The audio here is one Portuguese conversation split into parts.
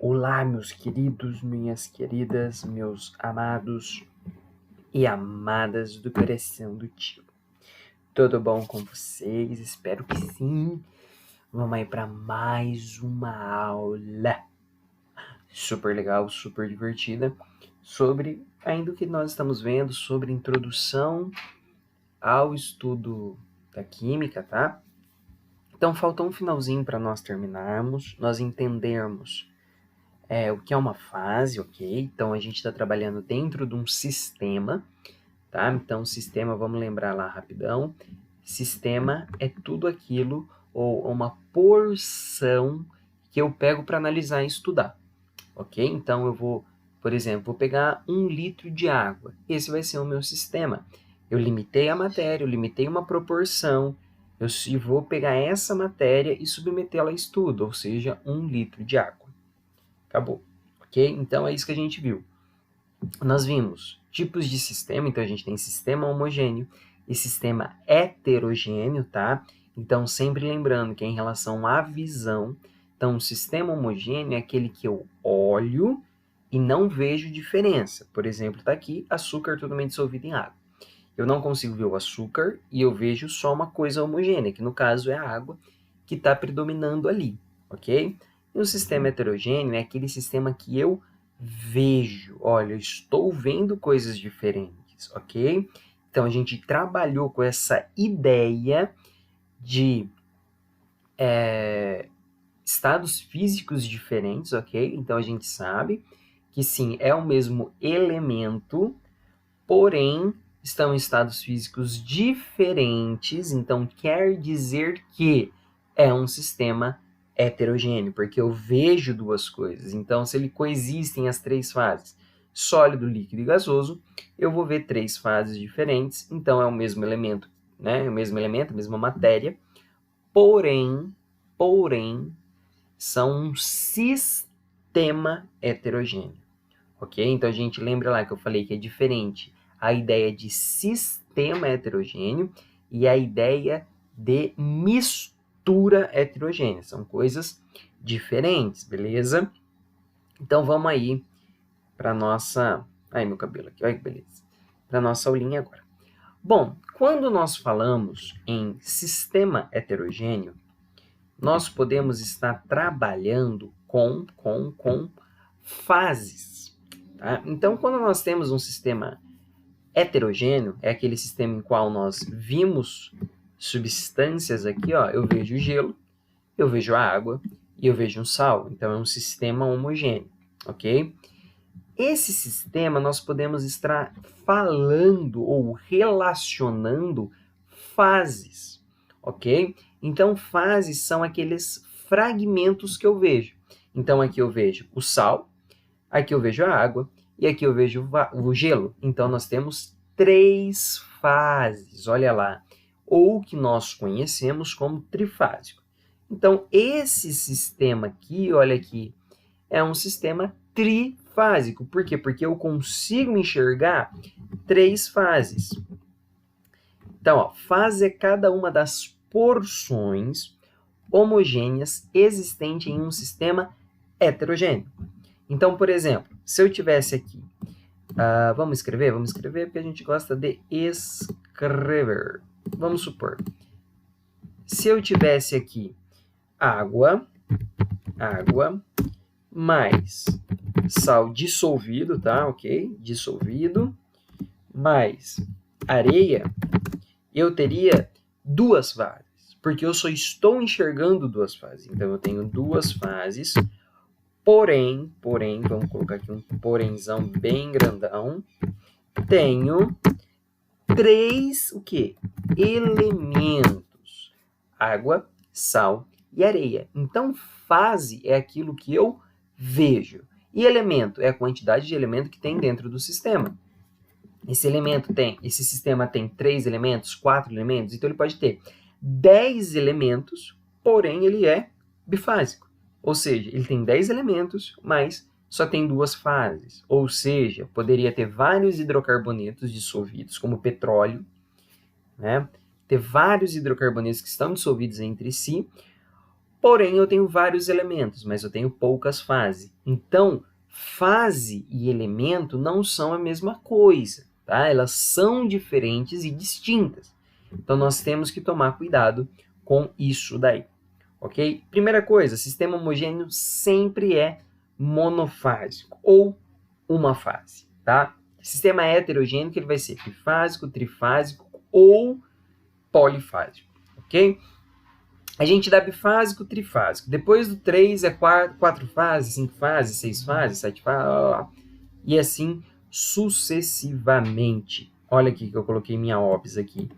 Olá, meus queridos, minhas queridas, meus amados e amadas do coração do tio. Tudo bom com vocês? Espero que sim. Vamos aí para mais uma aula super legal, super divertida, sobre ainda o que nós estamos vendo, sobre introdução ao estudo da química, tá? Então, faltou um finalzinho para nós terminarmos, nós entendermos o que é uma fase, ok? Então, a gente está trabalhando dentro de um sistema, tá? Então, sistema, vamos lembrar lá rapidão. Sistema é tudo aquilo, ou uma porção que eu pego para analisar e estudar, ok? Então, eu vou, por exemplo, vou pegar 1 litro de água. Esse vai ser o meu sistema. Eu limitei a matéria, eu limitei uma proporção, eu vou pegar essa matéria e submetê-la a estudo, ou seja, 1 litro de água. Acabou, ok? Então, é isso que a gente viu. Nós vimos tipos de sistema, então a gente tem sistema homogêneo e sistema heterogêneo, tá? Então, sempre lembrando que é em relação à visão, então, o sistema homogêneo é aquele que eu olho e não vejo diferença. Por exemplo, está aqui açúcar totalmente dissolvido em água. Eu não consigo ver o açúcar e eu vejo só uma coisa homogênea, que no caso é a água que está predominando ali, ok? E o sistema heterogêneo é aquele sistema que eu vejo. Olha, eu estou vendo coisas diferentes, ok? Então, a gente trabalhou com essa ideia de estados físicos diferentes, ok? Então, a gente sabe que, sim, é o mesmo elemento, porém, estão em estados físicos diferentes, então quer dizer que é um sistema heterogêneo, porque eu vejo duas coisas. Então, se ele coexistem as 3 fases, sólido, líquido e gasoso, eu vou ver 3 fases diferentes, então é o mesmo elemento, né? É o mesmo elemento, a mesma matéria, porém, são um sistema heterogêneo, ok? Então, a gente lembra lá que eu falei que é diferente a ideia de sistema heterogêneo e a ideia de mistura heterogênea. São coisas diferentes, beleza? Então, vamos aí para nossa... Ai, meu cabelo aqui, olha que beleza. Para nossa aulinha agora. Bom, quando nós falamos em sistema heterogêneo, nós podemos estar trabalhando com fases. Tá? Então, quando nós temos um sistema heterogêneo, é aquele sistema em qual nós vimos substâncias aqui, ó, eu vejo gelo, eu vejo água e eu vejo um sal. Então, é um sistema homogêneo, ok? Esse sistema nós podemos estar falando ou relacionando fases, ok? Então, fases são aqueles fragmentos que eu vejo. Então, aqui eu vejo o sal, aqui eu vejo a água e aqui eu vejo o gelo. Então, nós temos 3 fases, olha lá, ou que nós conhecemos como trifásico. Então, esse sistema aqui, olha aqui, é um sistema trifásico. Por quê? Porque eu consigo enxergar 3 fases. Então, ó, fase é cada uma das porções homogêneas existentes em um sistema heterogêneo. Então, por exemplo, se eu tivesse aqui, vamos escrever porque a gente gosta de escrever. Vamos supor, se eu tivesse aqui água mais sal dissolvido, tá? Ok? Dissolvido, mais areia, eu teria 2 fases, porque eu só estou enxergando 2 fases. Então, eu tenho 2 fases, porém, vamos colocar aqui um porémzão bem grandão, tenho 3, o quê? Elementos: água, sal e areia. Então, fase é aquilo que eu vejo. E elemento é a quantidade de elemento que tem dentro do sistema. Esse sistema tem 3 elementos, 4 elementos, então ele pode ter 10 elementos, porém ele é bifásico. Ou seja, ele tem 10 elementos, mas só tem 2 fases. Ou seja, poderia ter vários hidrocarbonetos dissolvidos, como petróleo, né? Ter vários hidrocarbonetos que estão dissolvidos entre si, porém eu tenho vários elementos, mas eu tenho poucas fases. Então, fase e elemento não são a mesma coisa, tá? Elas são diferentes e distintas. Então, nós temos que tomar cuidado com isso daí, ok? Primeira coisa, sistema homogêneo sempre é monofásico ou uma fase, tá? Sistema heterogêneo que ele vai ser bifásico, trifásico ou polifásico, ok? A gente dá bifásico, trifásico. Depois do 3 é 4 fases, 5 fases, 6 fases, 7 fases, e assim sucessivamente. Olha aqui que eu coloquei minha OBS aqui.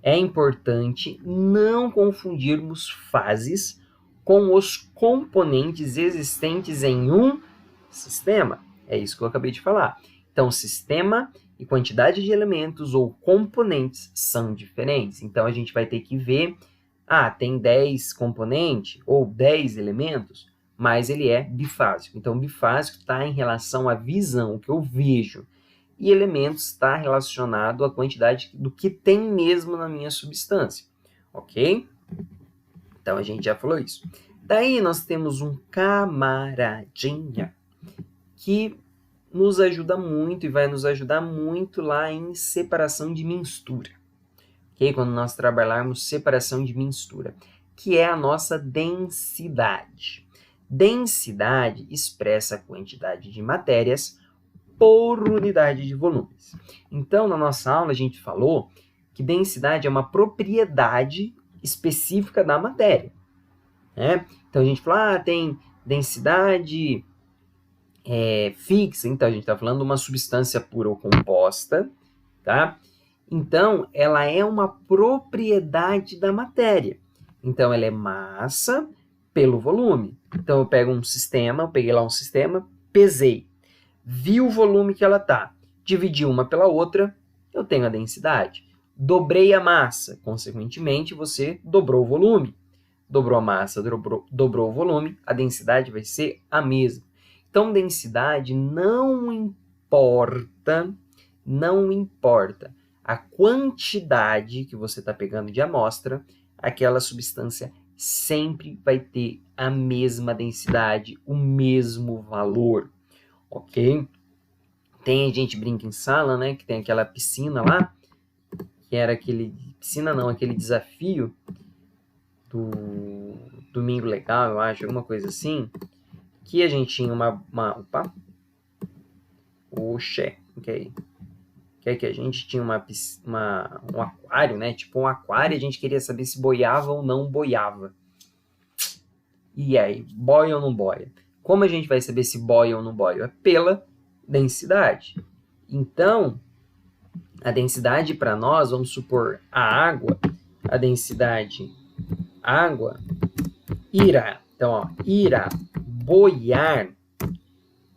É importante não confundirmos fases com os componentes existentes em um sistema. É isso que eu acabei de falar. Então, sistema e quantidade de elementos ou componentes são diferentes. Então, a gente vai ter que ver, tem 10 componentes ou 10 elementos, mas ele é bifásico. Então, bifásico está em relação à visão, o que eu vejo. E elementos está relacionado à quantidade do que tem mesmo na minha substância, ok? Então, a gente já falou isso. Daí, nós temos um camaradinha que nos ajuda muito e vai nos ajudar muito lá em separação de mistura, ok? Quando nós trabalharmos separação de mistura, que é a nossa densidade. Densidade expressa a quantidade de matérias por unidade de volumes. Então, na nossa aula, a gente falou que densidade é uma propriedade específica da matéria, né? Então, a gente falou, tem densidade fixa. Então, a gente está falando de uma substância pura ou composta, tá? Então, ela é uma propriedade da matéria. Então, ela é massa pelo volume. Então, eu pego um sistema, eu peguei lá um sistema, pesei, vi o volume que ela tá, dividi uma pela outra, eu tenho a densidade. Dobrei a massa, consequentemente, você dobrou o volume. Dobrou a massa, dobrou o volume, a densidade vai ser a mesma. Então, densidade não importa a quantidade que você está pegando de amostra, aquela substância sempre vai ter a mesma densidade, o mesmo valor, ok? Tem gente brinca em sala, né, que tem aquela piscina lá, que era aquele desafio do Domingo Legal, eu acho, alguma coisa assim, que a gente tinha ok? Que a gente tinha um aquário, né? Tipo um aquário, e a gente queria saber se boiava ou não boiava. E aí, boia ou não boia? Como a gente vai saber se boia ou não boia? É pela densidade. Então, a densidade para nós, vamos supor, a densidade água irá. Então, irá boiar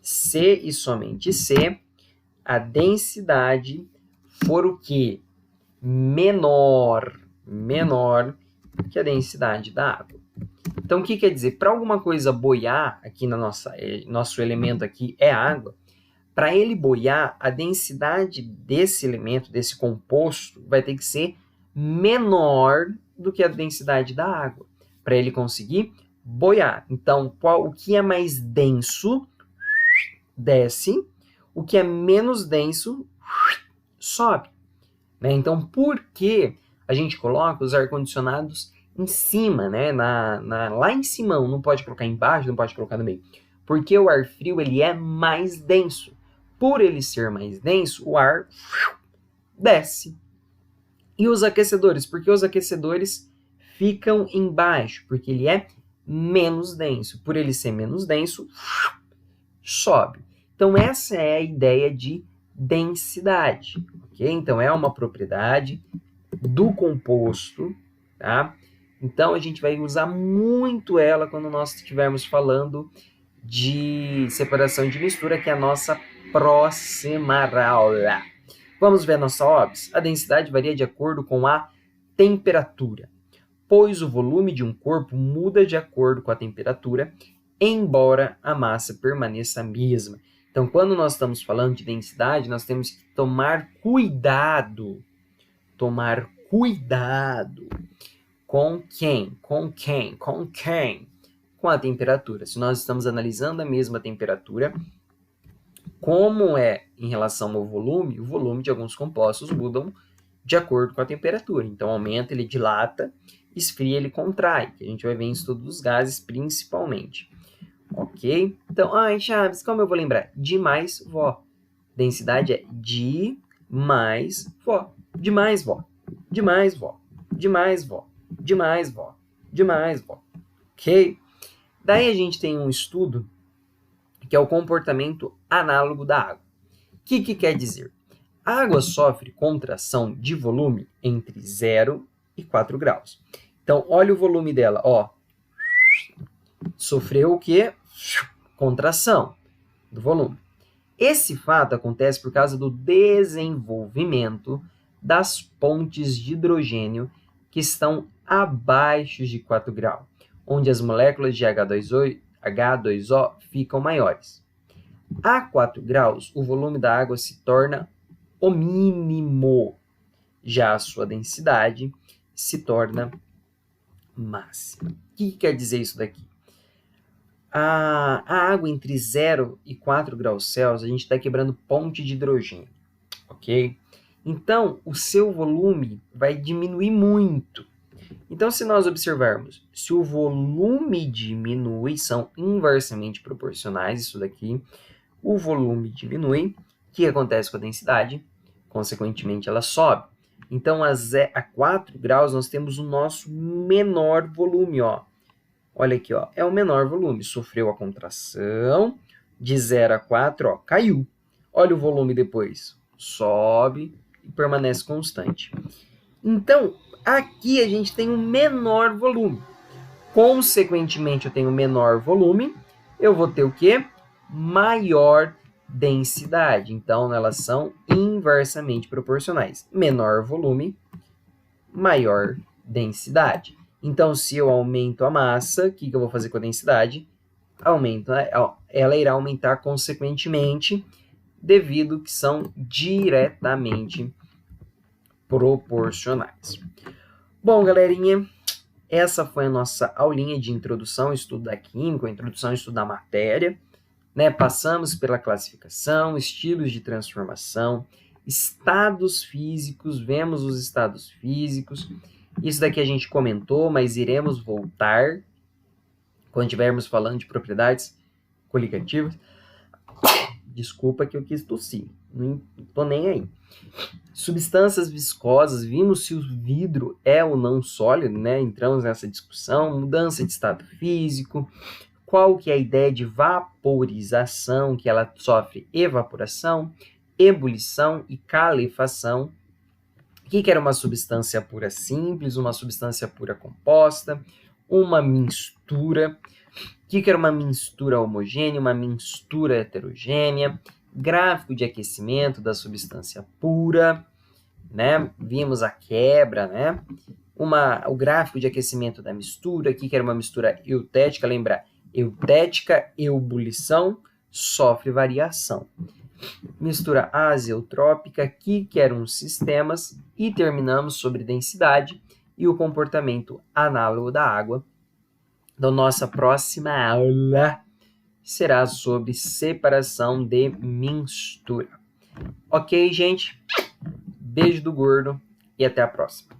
se e somente se a densidade for o quê? Menor que a densidade da água. Então, o que quer dizer? Para alguma coisa boiar, aqui na nosso elemento aqui é água, para ele boiar, a densidade desse elemento, desse composto, vai ter que ser menor do que a densidade da água, para ele conseguir boiar. Então, o que é mais denso, desce, o que é menos denso, sobe. Né? Então, por que a gente coloca os ar-condicionados em cima, né? Lá em cima, não pode colocar embaixo, não pode colocar no meio? Porque o ar frio ele é mais denso. Por ele ser mais denso, o ar desce. E os aquecedores? Porque os aquecedores ficam embaixo, porque ele é menos denso. Por ele ser menos denso, sobe. Então, essa é a ideia de densidade, ok? Então, é uma propriedade do composto, tá? Então, a gente vai usar muito ela quando nós estivermos falando de separação de mistura, que é a nossa próxima aula. Vamos ver a nossa OBS? A densidade varia de acordo com a temperatura, pois o volume de um corpo muda de acordo com a temperatura, embora a massa permaneça a mesma. Então, quando nós estamos falando de densidade, nós temos que tomar cuidado com quem? com a temperatura. Se nós estamos analisando a mesma temperatura, como é em relação ao volume, o volume de alguns compostos mudam de acordo com a temperatura. Então, aumenta, ele dilata, esfria, ele contrai, que a gente vai ver em estudo dos gases principalmente. Ok? Então, Chaves, como eu vou lembrar? De mais Vó. Densidade é de mais Vó. De mais Vó. De mais Vó. De mais Vó. De mais Vó. De mais Vó. Ok? Daí a gente tem um estudo que é o comportamento análogo da água. O que quer dizer? A água sofre contração de volume entre 0 e 4 graus. Então, olha o volume dela, ó. Sofreu o quê? Contração do volume. Esse fato acontece por causa do desenvolvimento das pontes de hidrogênio que estão abaixo de 4 graus, onde as moléculas de H2O ficam maiores. A 4 graus, o volume da água se torna o mínimo, já a sua densidade se torna máxima. O que quer dizer isso daqui? A água entre 0 e 4 graus Celsius, a gente está quebrando ponte de hidrogênio, ok? Então, o seu volume vai diminuir muito. Então, se nós observarmos, se o volume diminui, são inversamente proporcionais, isso daqui, o volume diminui, o que acontece com a densidade? Consequentemente, ela sobe. Então, a 4 graus, nós temos o nosso menor volume, ó. Olha aqui, ó, é o menor volume. Sofreu a contração, de 0 a 4, ó, caiu. Olha o volume depois. Sobe e permanece constante. Então, aqui a gente tem um menor volume. Consequentemente, eu tenho menor volume, eu vou ter o quê? Maior densidade. Então, elas são inversamente proporcionais. Menor volume, maior densidade. Então, se eu aumento a massa, o que eu vou fazer com a densidade? Ela irá aumentar consequentemente, devido que são diretamente proporcionais. Bom, galerinha, essa foi a nossa aulinha de introdução ao estudo da química, introdução ao estudo da matéria. Né? Passamos pela classificação, estilos de transformação, estados físicos, vemos os estados físicos. Isso daqui a gente comentou, mas iremos voltar quando estivermos falando de propriedades coligativas. Desculpa que eu quis tossir, não tô nem aí. Substâncias viscosas, vimos se o vidro é ou não sólido, né? Entramos nessa discussão, mudança de estado físico, qual que é a ideia de vaporização, que ela sofre evaporação, ebulição e calefação. O que era uma substância pura simples, uma substância pura composta, uma mistura. O que era uma mistura homogênea, uma mistura heterogênea, gráfico de aquecimento da substância pura, né? Vimos a quebra, né? O gráfico de aquecimento da mistura, o que era uma mistura eutética, lembra? Eutética, ebulição, sofre variação. Mistura azeotrópica, que eram sistemas, e terminamos sobre densidade e o comportamento análogo da água. Então, nossa próxima aula será sobre separação de mistura. Ok, gente? Beijo do gordo e até a próxima.